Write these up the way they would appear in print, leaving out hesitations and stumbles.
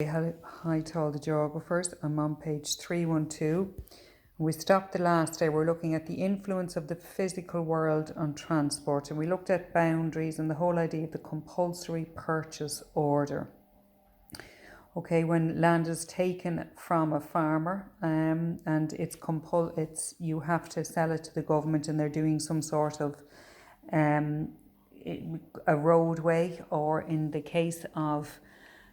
Hi to all the geographers. I'm on page 312. We stopped the last day. We're looking at the influence of the physical world on transport, and we looked at boundaries and the whole idea of the compulsory purchase order. Okay, when land is taken from a farmer and you have to sell it to the government, and they're doing some sort of a roadway, or in the case of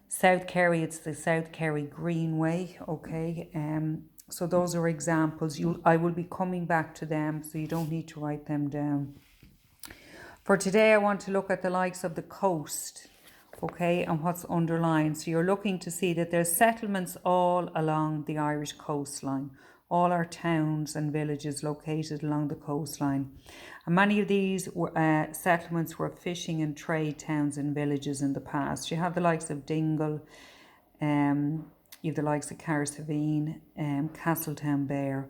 South Kerry, it's the South Kerry Greenway. Okay, so those are examples. I will be coming back to them, so you don't need to write them down. For today, I want to look at the likes of the coast, okay, and what's underlined. So you're looking to see that there's settlements all along the Irish coastline. All our towns and villages located along the coastline. And many of these settlements were fishing and trade towns and villages in the past. You have the likes of Dingle, you have the likes of Carsavine, Castletownbere.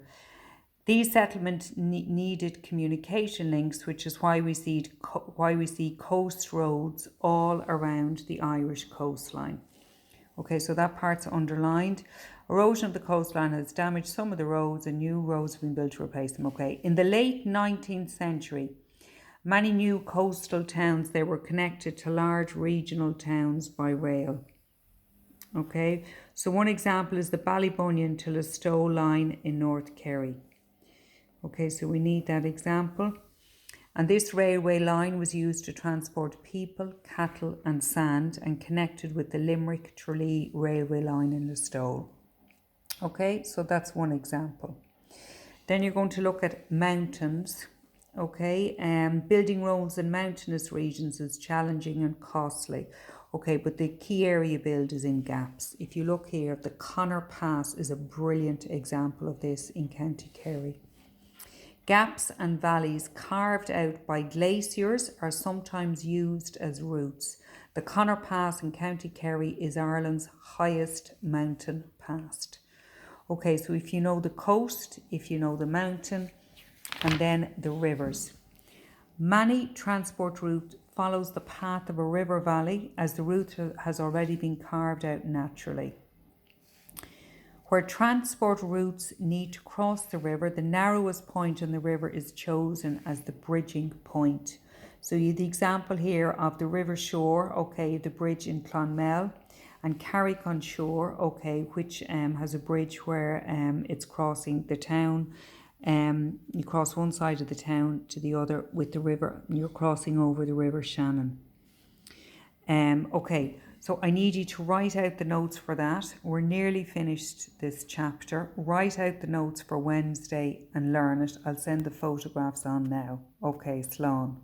These settlements needed communication links, which is why we see coast roads all around the Irish coastline. Okay, so that part's underlined. Erosion of the coastline has damaged some of the roads, and new roads have been built to replace them. Okay, in the late 19th century, many new coastal towns, they were connected to large regional towns by rail. Okay, so one example is the Ballybunion to Listowel line in North Kerry. Okay, so we need that example. And this railway line was used to transport people, cattle and sand, and connected with the Limerick-Tralee railway line in Listowel. Okay, so that's one example. Then you're going to look at mountains. Okay, building roads in mountainous regions is challenging and costly. Okay, but the key area build is in gaps. If you look here, the Connor Pass is a brilliant example of this in County Kerry. Gaps and valleys carved out by glaciers are sometimes used as routes. The Connor Pass in County Kerry is Ireland's highest mountain pass. Okay, so if you know the coast, if you know the mountain, and then the rivers. Many transport route follows the path of a river valley, as the route has already been carved out naturally. Where transport routes need to cross the river, the narrowest point in the river is chosen as the bridging point. So you have the example here of the River Shore, okay, the bridge in Clonmel, and Carrick-on-Shore, okay, which has a bridge where it's crossing the town. You cross one side of the town to the other with the river. You're crossing over the River Shannon. Okay. So I need you to write out the notes for that. We're nearly finished this chapter. Write out the notes for Wednesday and learn it. I'll send the photographs on now. Okay, slán.